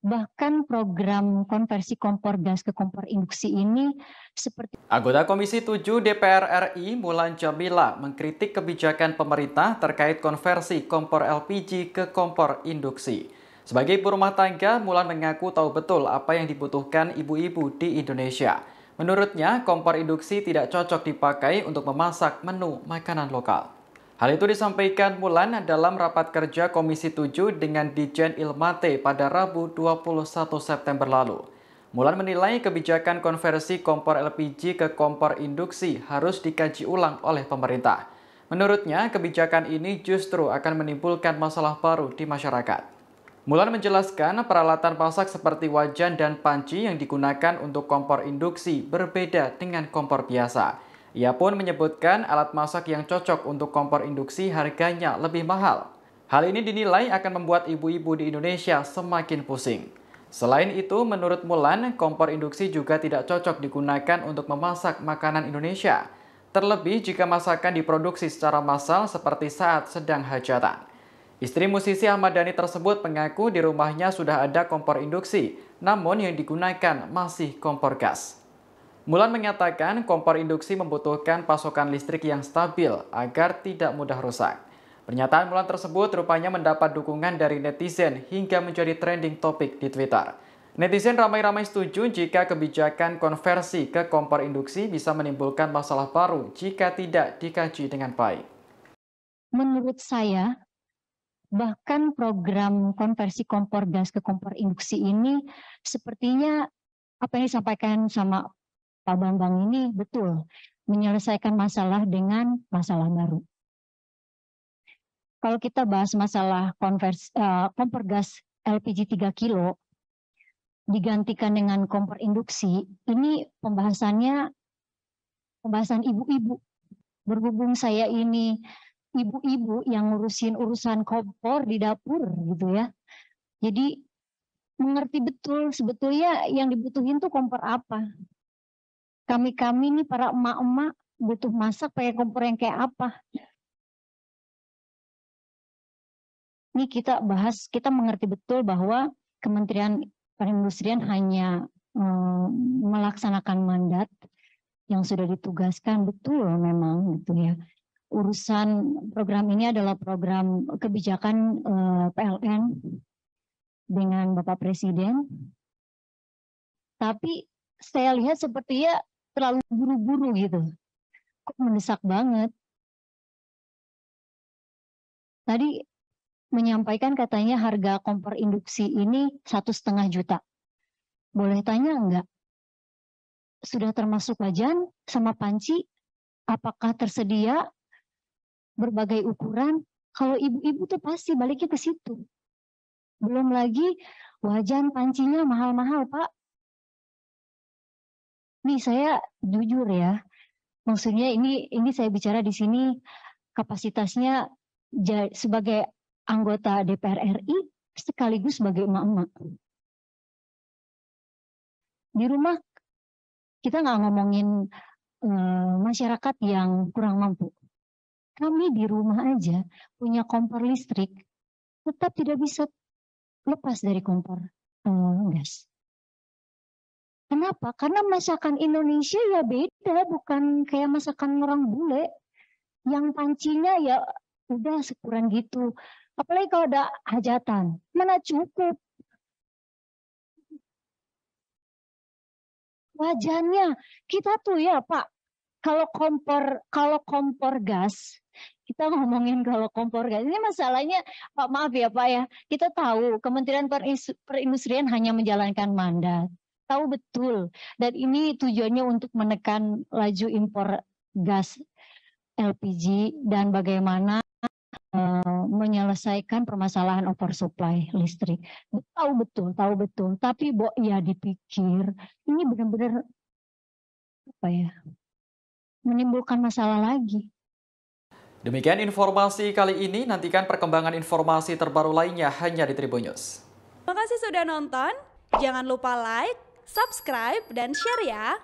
Bahkan program konversi kompor gas ke kompor induksi ini seperti Anggota Komisi 7 DPR RI Mulan Jamila mengkritik kebijakan pemerintah terkait konversi kompor LPG ke kompor induksi. Sebagai ibu rumah tangga, Mulan mengaku tahu betul apa yang dibutuhkan ibu-ibu di Indonesia. Menurutnya, kompor induksi tidak cocok dipakai untuk memasak menu makanan lokal. Hal itu disampaikan Mulan dalam rapat kerja Komisi 7 dengan Ditjen Ilmate pada Rabu 21 September lalu. Mulan menilai kebijakan konversi kompor LPG ke kompor induksi harus dikaji ulang oleh pemerintah. Menurutnya, kebijakan ini justru akan menimbulkan masalah baru di masyarakat. Mulan menjelaskan peralatan masak seperti wajan dan panci yang digunakan untuk kompor induksi berbeda dengan kompor biasa. Ia pun menyebutkan alat masak yang cocok untuk kompor induksi harganya lebih mahal. Hal ini dinilai akan membuat ibu-ibu di Indonesia semakin pusing. Selain itu, menurut Mulan, kompor induksi juga tidak cocok digunakan untuk memasak makanan Indonesia. Terlebih jika masakan diproduksi secara massal seperti saat sedang hajatan. Istri musisi Ahmad Dhani tersebut mengaku di rumahnya sudah ada kompor induksi, namun yang digunakan masih kompor gas. Mulan mengatakan kompor induksi membutuhkan pasokan listrik yang stabil agar tidak mudah rusak. Pernyataan Mulan tersebut rupanya mendapat dukungan dari netizen hingga menjadi trending topik di Twitter. Netizen ramai-ramai setuju jika kebijakan konversi ke kompor induksi bisa menimbulkan masalah baru jika tidak dikaji dengan baik. menurut saya bahkan program konversi kompor gas ke kompor induksi ini sepertinya apa yang disampaikan sama Pak Bambang ini betul menyelesaikan masalah dengan masalah baru. Kalau kita bahas masalah kompor gas LPG 3 kilo digantikan dengan kompor induksi, ini pembahasan ibu-ibu. Berhubung saya ini ibu-ibu yang ngurusin urusan kompor di dapur gitu ya. Jadi mengerti betul sebetulnya yang dibutuhin tuh kompor apa. Kami nih para emak-emak butuh masak pakai kompor yang kayak apa. Ini kita bahas, kita mengerti betul bahwa Kementerian Perindustrian hanya melaksanakan mandat yang sudah ditugaskan, betul memang gitu ya. Urusan program ini adalah program kebijakan PLN dengan Bapak Presiden. Tapi saya lihat sepertinya terlalu buru-buru gitu. Kok mendesak banget. Tadi menyampaikan katanya harga kompor induksi ini 1,5 juta. Boleh tanya enggak? Sudah termasuk wajan sama panci? Apakah tersedia berbagai ukuran? Kalau ibu-ibu tuh pasti baliknya ke situ. Belum lagi wajan pancinya mahal-mahal, Pak. Nih saya jujur ya, maksudnya ini saya bicara di sini kapasitasnya sebagai anggota DPR RI sekaligus sebagai emak-emak. Di rumah kita nggak ngomongin masyarakat yang kurang mampu. Kami di rumah aja punya kompor listrik, tetap tidak bisa lepas dari kompor gas. Kenapa? Karena masakan Indonesia ya beda, bukan kayak masakan orang bule. Yang pancinya ya udah sekuran gitu. Apalagi kalau ada hajatan, mana cukup. Wajannya, kita tuh ya Pak, kalau kompor gas, kita ngomongin kalau kompor gas, ini masalahnya Pak maaf ya Pak ya, kita tahu Kementerian Perindustrian hanya menjalankan mandat. Tahu betul, dan ini tujuannya untuk menekan laju impor gas LPG dan bagaimana menyelesaikan permasalahan oversupply listrik. Tahu betul. Tapi ya dipikir ini benar-benar apa ya, menimbulkan masalah lagi. Demikian informasi kali ini, nantikan perkembangan informasi terbaru lainnya hanya di Tribun News. Terima kasih sudah nonton, jangan lupa like, subscribe, dan share ya.